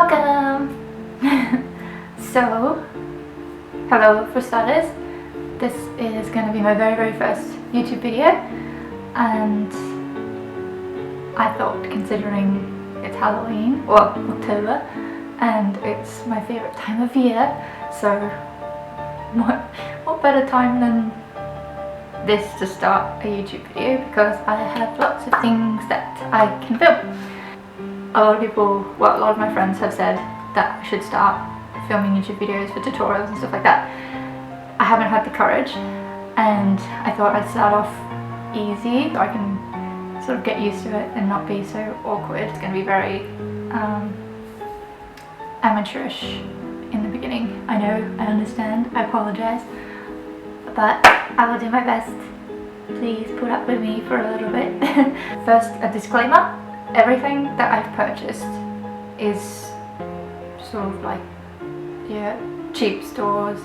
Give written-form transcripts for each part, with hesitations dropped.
Welcome! So, hello for starters. This is going to be my very first YouTube video, and I thought, considering it's Halloween, well, October, and it's my favourite time of year, so what better time than this to start a YouTube video, because I have lots of things that I can film. A lot of people, well, a lot of my friends have said that I should start filming YouTube videos for tutorials and stuff like that. I haven't had the courage, and I thought I'd start off easy so I can sort of get used to it and not be so awkward. It's going to be very amateurish in the beginning. I know, I understand, I apologise, but I will do my best. Please put up with me for a little bit. First, a disclaimer. Everything that I've purchased is sort of like, yeah, cheap stores,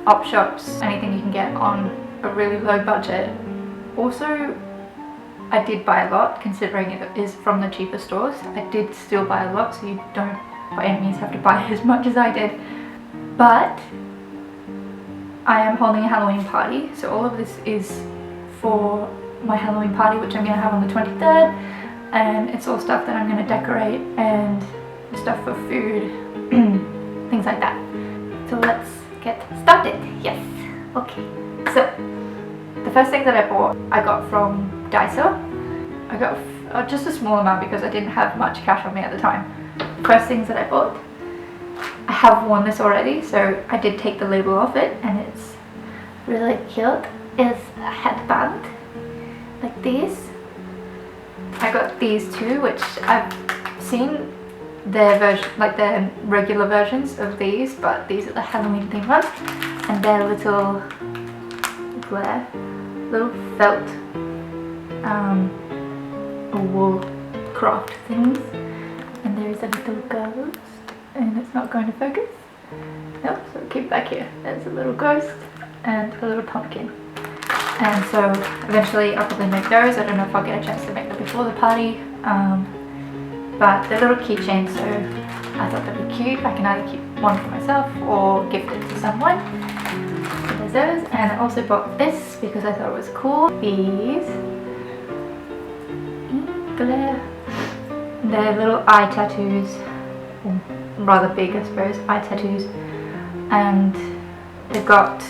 op shops, anything you can get on a really low budget. Also, I did buy a lot, considering it is from the cheaper stores. I did still buy a lot, so you don't by any means have to buy as much as I did. But I am holding a Halloween party, so all of this is for my Halloween party, which I'm going to have on the 23rd. And it's all stuff that I'm going to decorate and stuff for food, things like that. So let's get started. Yes, okay. So the first thing that I bought, I got from Daiso. I got just a small amount because I didn't have much cash on me at the time. The first things that I bought, I have worn this already, so I did take the label off it, and it's really cute. It's a headband like this. I got these two, which I've seen their version, like their regular versions of these, but these are the Halloween themed ones, and they're little felt wool craft things. And there is a little ghost, and it's not going to focus. No, so keep it back here. There's a little ghost and a little pumpkin. And so eventually I'll probably make those. I don't know if I'll get a chance to make them before the party, but they're little keychains, so I thought they'd be cute. I can either keep one for myself or gift it to someone. So there's those. And I also bought this because I thought it was cool. These, they're little eye tattoos, rather big I suppose, eye tattoos, and they've got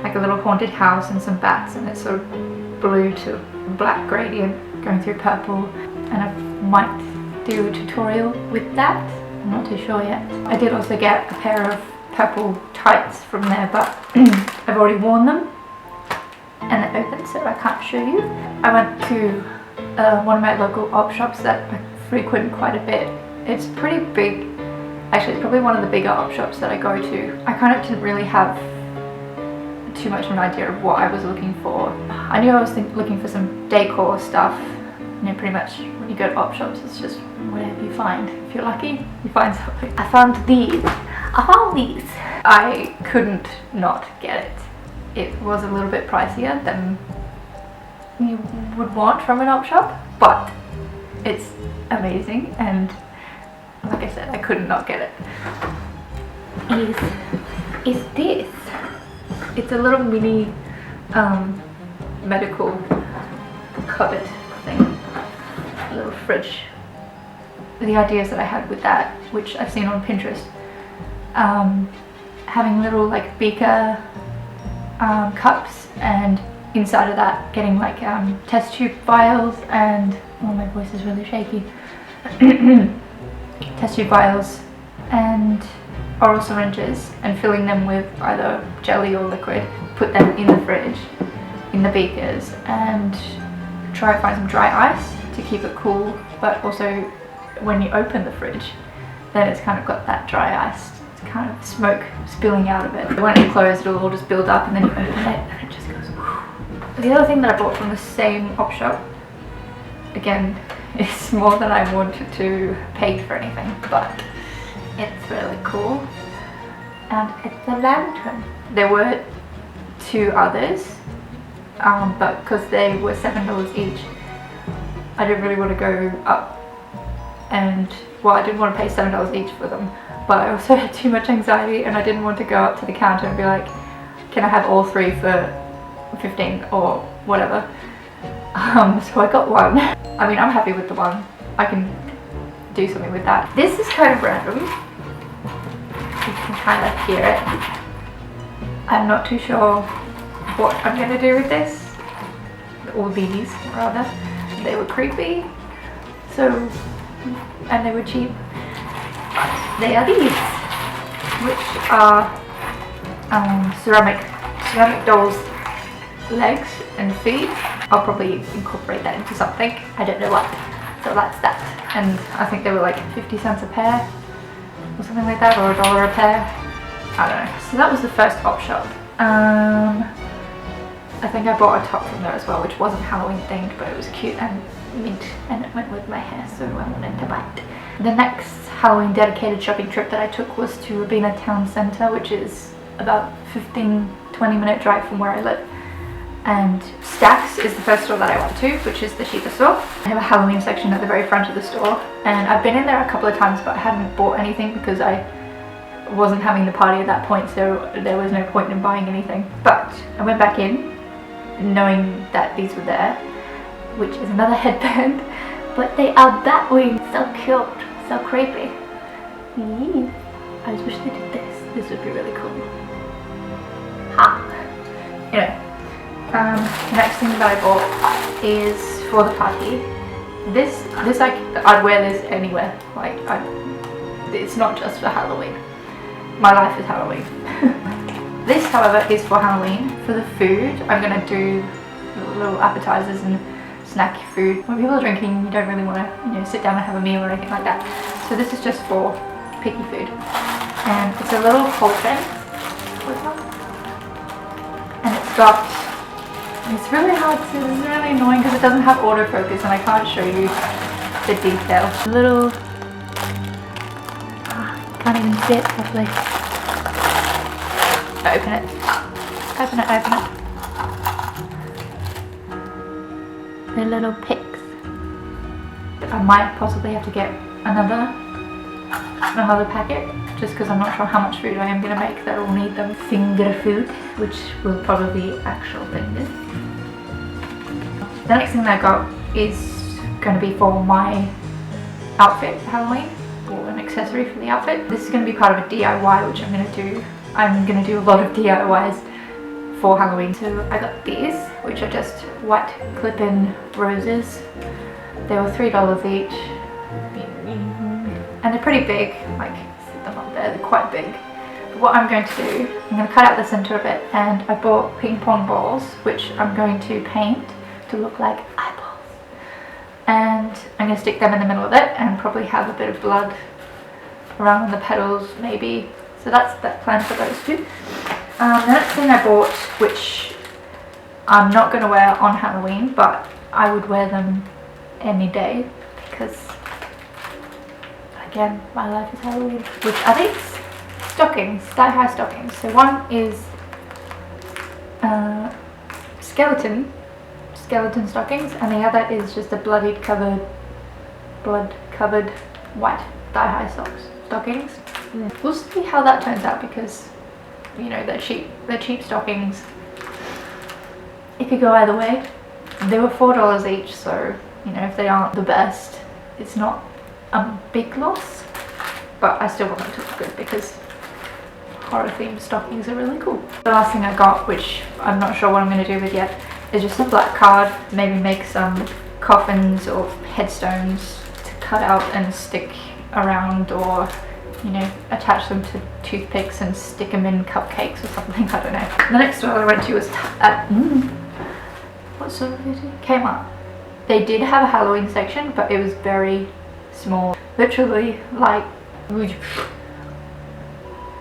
like a little haunted house and some bats, and it's sort of blue to black gradient going through purple, and I might do a tutorial with that. I'm not too sure yet. I did also get a pair of purple tights from there, but I've already worn them and they're open, so I can't show you. I went to one of my local op shops that I frequent quite a bit. It's pretty big. Actually, it's probably one of the bigger op shops that I go to. I kind of didn't really have too much of an idea of what I was looking for. I knew I was looking for some decor stuff. You know, pretty much when you go to op shops, it's just whatever you find. If you're lucky, you find something. I found these. I couldn't not get it. It was a little bit pricier than you would want from an op shop, but it's amazing, and like I said, I couldn't not get it. Is this? It's a little mini medical cupboard thing, a little fridge. The ideas that I had with that, which I've seen on Pinterest, having little like beaker cups, and inside of that getting like test tube vials and, oh, my voice is really shaky, test tube vials and oral syringes, and filling them with either jelly or liquid, put them in the fridge, in the beakers, and try to find some dry ice to keep it cool, but also when you open the fridge, then it's kind of got that dry ice, it's kind of smoke spilling out of it. When it's closed, it'll all just build up, and then you open it and it just goes whoo. The other thing that I bought from the same op shop, again, it's more than I wanted to pay for anything, but it's really cool, and it's a lantern. There were two others, but because they were $7 each, I didn't really want to go up and well, I didn't want to pay $7 each for them, but I also had too much anxiety and I didn't want to go up to the counter and be like, can I have all 3 for 15 or whatever. So I got one. I mean, I'm happy with the one. I can do something with that. This is kind of random. You can kind of hear it. I'm not too sure what I'm going to do with this. Or these, rather. They were creepy. So, and they were cheap. But they are these, which are ceramic dolls' legs and feet. I'll probably incorporate that into something. I don't know what. So that's that. And I think they were like 50 cents a pair or something like that, or $1 a pair. I don't know. So that was the first op shop. I think I bought a top from there as well, which wasn't Halloween themed, but it was cute and mint and it went with my hair, so I wanted to buy it. The next Halloween dedicated shopping trip that I took was to Robina Town Centre, which is about 15-20 minute drive from where I live. And Stax is the first store that I went to, which is the cheaper store. They have a Halloween section at the very front of the store, and I've been in there a couple of times, but I hadn't bought anything because I wasn't having the party at that point, so there was no point in buying anything. But I went back in knowing that these were there, which is another headband, but they are Batwing. So cute, so creepy. Eee. I just wish they did this. This would be really cool. Ha! Anyway, the next thing that I bought is for the party. This I'd wear this anywhere. Like, it's not just for Halloween. My life is Halloween. This, however, is for Halloween. For the food, I'm gonna do little appetizers and snacky food. When people are drinking, you don't really want to, sit down and have a meal or anything like that. So this is just for picky food. And it's a little cauldron. And it's really hard to, it's really annoying because it doesn't have autofocus and I can't show you the detail. Little, can't even see it properly. Open it. Open it, open it. They're little picks. I might possibly have to get another packet, just because I'm not sure how much food I am going to make that will need them. Finger food, which will probably be actual fingers. The next thing that I got is going to be for my outfit for Halloween, or an accessory for the outfit. This is going to be part of a DIY, which I'm going to do. I'm going to do a lot of DIYs for Halloween. So I got these, which are just white clip-in roses. They were $3 each. And they're pretty big, like, sit them up there, they're quite big. But what I'm going to do, I'm going to cut out the center of it, and I bought ping pong balls, which I'm going to paint to look like eyeballs. And I'm going to stick them in the middle of it, and probably have a bit of blood around the petals, maybe. So that's the plan for those two. The next thing I bought, which I'm not going to wear on Halloween, but I would wear them any day, because again, my life is Halloween. Which are these? Stockings, thigh-high stockings. So one is skeleton stockings, and the other is just a blood covered white thigh-high stockings. We'll see how that turns out, because they're cheap stockings. It could go either way. They were $4 each, so if they aren't the best, it's not a big loss, but I still want them to look good because horror themed stockings are really cool. The last thing I got, which I'm not sure what I'm going to do with yet, is just a black card. Maybe make some coffins or headstones to cut out and stick around, or attach them to toothpicks and stick them in cupcakes or something. I don't know. The next store I went to was what store did it? Kmart. They did have a Halloween section, but it was very small, literally like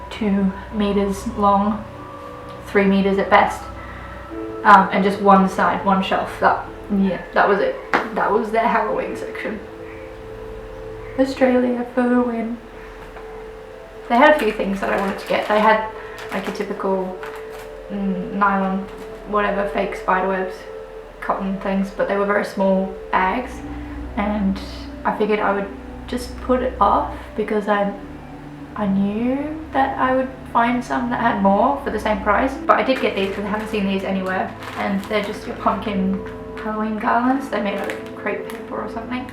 2 meters long, 3 meters at best, and just one side, one shelf. That was it. That was their Halloween section. Australia for the win. They had a few things that I wanted to get. They had like a typical nylon, whatever, fake spiderwebs, cotton things, but they were very small bags, and I figured I would just put it off because I knew that I would find some that had more for the same price. But I did get these because I haven't seen these anywhere, and they're just your pumpkin Halloween garlands. They're made out of crepe paper or something,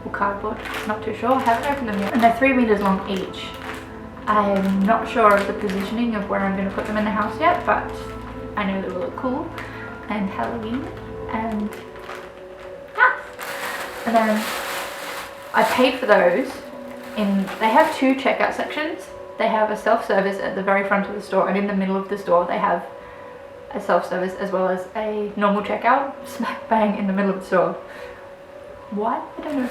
or cardboard, not too sure. I haven't opened them yet, and they're 3 meters long each. I'm not sure of the positioning of where I'm going to put them in the house yet, but I know they will look cool and Halloween. And and then I paid for those they have 2 checkout sections. They have a self-service at the very front of the store, and in the middle of the store they have a self-service as well as a normal checkout, smack bang in the middle of the store. Why? I don't know.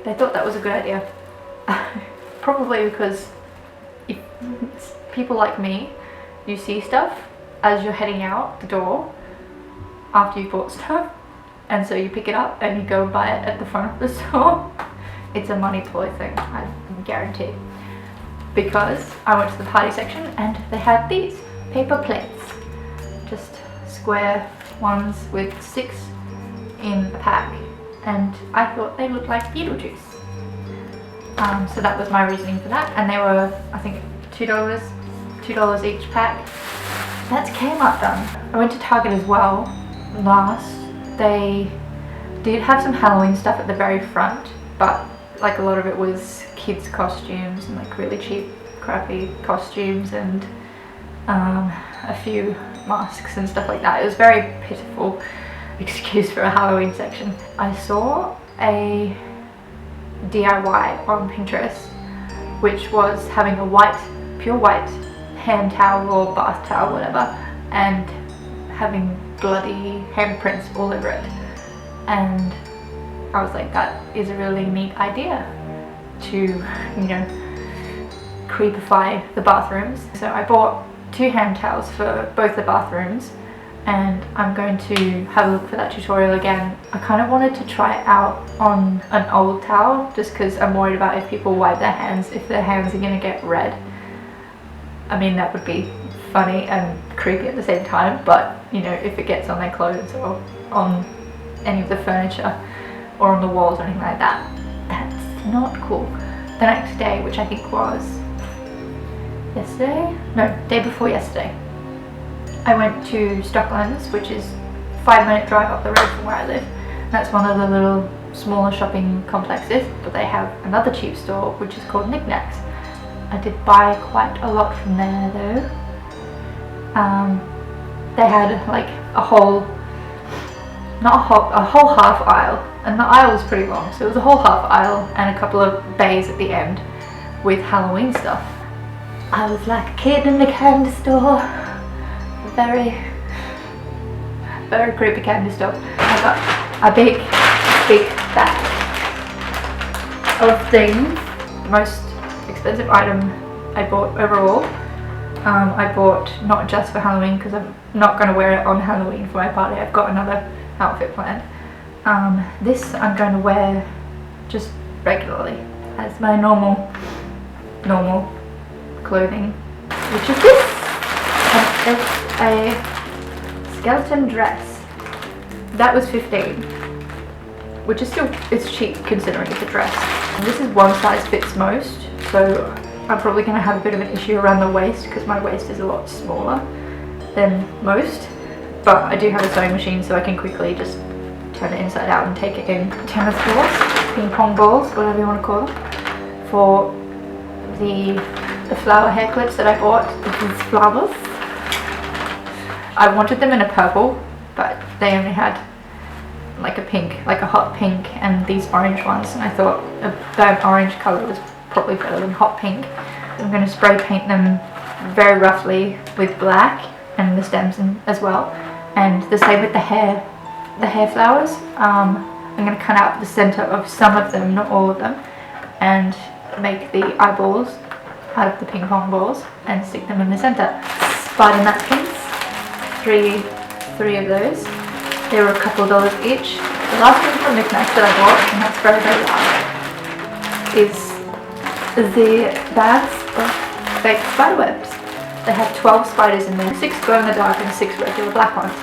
They thought that was a good idea. Probably because if people like me, you see stuff as you're heading out the door after you've bought stuff, and so you pick it up and you go and buy it at the front of the store. It's a money ploy thing, I guarantee. Because I went to the party section and they had these paper plates, just square ones with 6 in a pack, and I thought they looked like Beetlejuice. So that was my reasoning for that, and they were, I think, $2 each pack. That's Kmart done. I went to Target as well last. They did have some Halloween stuff at the very front, but like a lot of it was kids costumes and like really cheap crappy costumes, and a few masks and stuff like that. It was very pitiful excuse for a Halloween section. I saw a DIY on Pinterest which was having a pure white hand towel or bath towel, whatever, and having bloody handprints all over it. And I was like, that is a really neat idea to, you know, creepify the bathrooms. So I bought 2 hand towels for both the bathrooms, and I'm going to have a look for that tutorial again. I kind of wanted to try it out on an old towel just because I'm worried about if people wipe their hands, if their hands are going to get red. I mean, that would be funny and creepy at the same time, but you know, if it gets on their clothes or on any of the furniture or on the walls or anything like that, that's not cool. The next day, which I think was yesterday? No, day before yesterday, I went to Stocklands, which is a 5-minute drive up the road from where I live. That's one of the little smaller shopping complexes, but they have another cheap store which is called Knickknacks. I did buy quite a lot from there though. They had like a whole half aisle, and the aisle was pretty long, so it was a whole half aisle and a couple of bays at the end with Halloween stuff. I was like a kid in the candy store. Very, very creepy candy store. I got a big bag of things. The most expensive item I bought overall. I bought not just for Halloween because I'm not going to wear it on Halloween for my party. I've got another outfit planned. This I'm going to wear just regularly as my normal clothing, which is this. And it's a skeleton dress. That was $15, which is still, it's cheap considering it's a dress. And this is one size fits most, so I'm probably going to have a bit of an issue around the waist because my waist is a lot smaller than most. But I do have a sewing machine, so I can quickly just turn it inside out and take it in. Tennis balls, ping pong balls, whatever you want to call them, for the flower hair clips that I bought. These flowers. I wanted them in a purple, but they only had like a pink, like a hot pink, and these orange ones, and I thought a burnt orange colour was probably better than hot pink. I'm going to spray paint them very roughly with black, and the stems as well, and the same with the hair flowers. I'm going to cut out the centre of some of them, not all of them, and make the eyeballs out of the ping pong balls and stick them in the centre. Spider napkins, three of those. They were a couple of dollars each. The last thing from Knickknacks that I bought, and that's very, very last, is the bags of fake spider webs. They had 12 spiders in there, 6 glow in the dark and 6 regular black ones.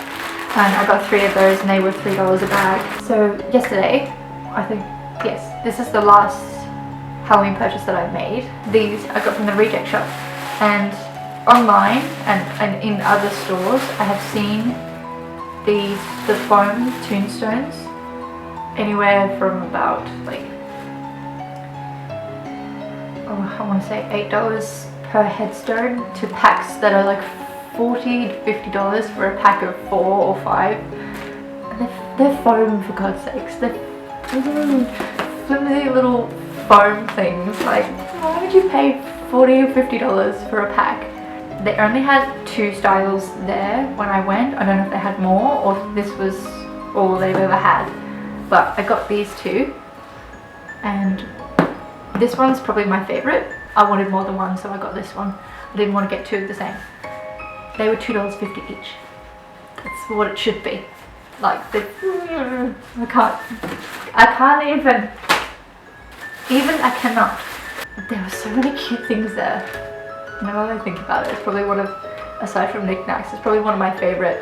And I got 3 of those and they were $3 a bag. So yesterday, I think, yes, this is the last Halloween purchase that I made. These I got from the reject shop, and online and in other stores I have seen the foam tombstones anywhere from about like, I want to say $8 per headstone to packs that are like $40 to $50 for a pack of 4 or 5. And they're foam, for God's sakes. They're flimsy little foam things. Like, why would you pay $40 or $50 for a pack? They only had 2 styles there when I went. I don't know if they had more or if this was all they've ever had. But I got these 2. And this one's probably my favourite. I wanted more than one, so I got this one. I didn't want to get 2 of the same. They were $2.50 each. That's what it should be. Like, I can't even I cannot. There were so many cute things there. Now that I think about it, it's probably one of, aside from knickknacks, it's probably one of my favourite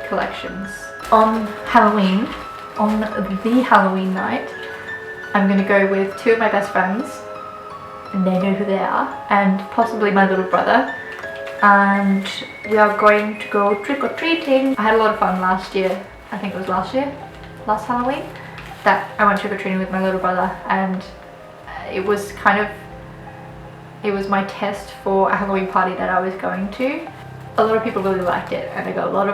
collections. On Halloween, on the Halloween night, I'm going to go with 2 of my best friends, and they know who they are, and possibly my little brother, and we are going to go trick-or-treating. I had a lot of fun last year, I think it was last Halloween, that I went trick-or-treating with my little brother, and it was my test for a Halloween party that I was going to. A lot of people really liked it, and I got a lot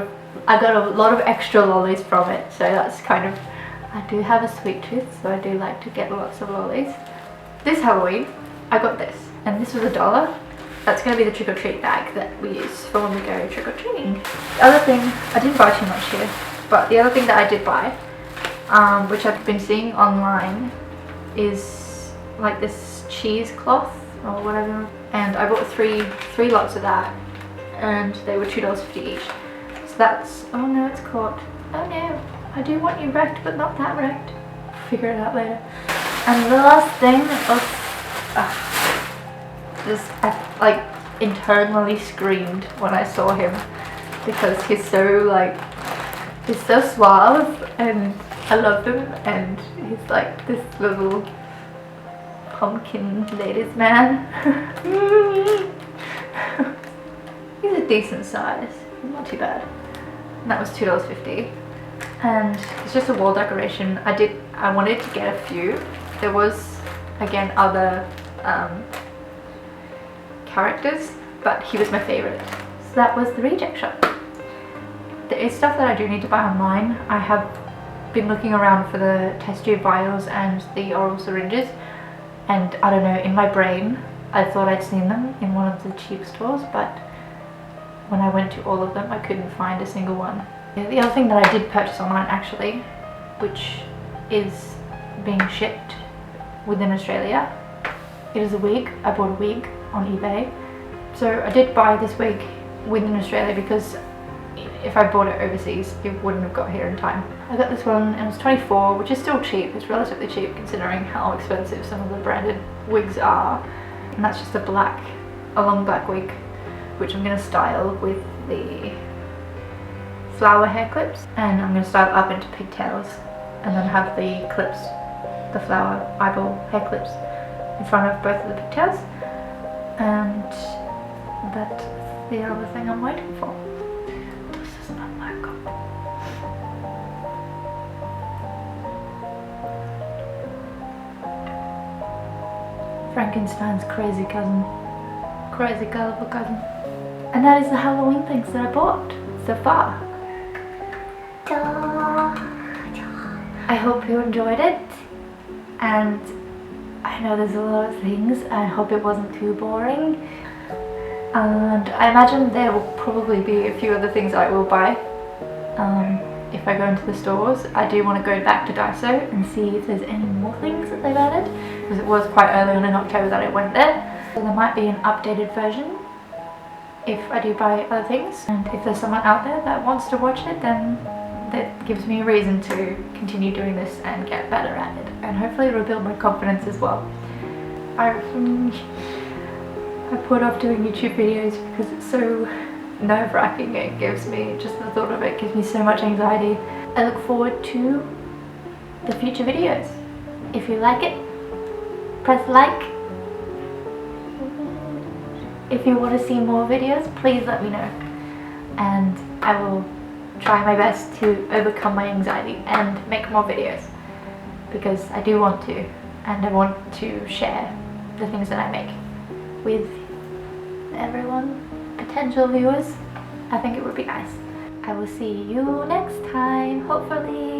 of extra lollies from it, so that's kind of, I do have a sweet tooth, so I do like to get lots of lollies. This Halloween, I got this, and this was $1. That's going to be the trick-or-treat bag that we use for when we go trick-or-treating. The other thing, I didn't buy too much here, but the other thing that I did buy, which I've been seeing online, is like this cheesecloth or whatever, and I bought three lots of that, and they were $2.50 each. So that's, oh no, it's caught. Oh no, I do want you wrecked, but not that wrecked. Figure it out later. And the last thing was, I like internally screamed when I saw him, because he's so suave, and I love him, and he's like this little pumpkin ladies man. He's a decent size, not too bad. And that was $2.50. And it's just a wall decoration. I wanted to get a few. There was, again, other characters, but he was my favorite. So that was the reject shop. There is stuff that I do need to buy online. I have been looking around for the test tube vials and the oral syringes, and I don't know, in my brain I thought I'd seen them in one of the cheap stores, but when I went to all of them I couldn't find a single one. The other thing that I did purchase online actually, which is being shipped within Australia, it is a wig. I bought a wig on eBay. So I did buy this wig within Australia because if I bought it overseas it wouldn't have got here in time. I got this one and it was $24, which is still cheap. It's relatively cheap considering how expensive some of the branded wigs are. And that's just a long black wig, which I'm going to style with the flower hair clips, and I'm going to style up into pigtails and then have the clips, the flower eyeball hair clips in front of both of the pigtails, and that's the other thing I'm waiting for. This is not my cup. Frankenstein's crazy cousin. Crazy gullible cousin. And that is the Halloween things that I bought so far. I hope you enjoyed it, and I know there's a lot of things. I hope it wasn't too boring, and I imagine there will probably be a few other things I will buy if I go into the stores. I do want to go back to Daiso and see if there's any more things that they've added, because it was quite early on in October that I went there, so there might be an updated version if I do buy other things. And if there's someone out there that wants to watch it, then that gives me a reason to continue doing this and get better at it, and hopefully it'll build my confidence as well. I put off doing YouTube videos because it's so nerve-wracking. It gives me, just the thought of it gives me so much anxiety. I look forward to the future videos. If you like it, press like. If you want to see more videos, please let me know, and I will try my best to overcome my anxiety and make more videos, because I do want to, and I want to share the things that I make with everyone, potential viewers. I think it would be nice. I will see you next time, hopefully.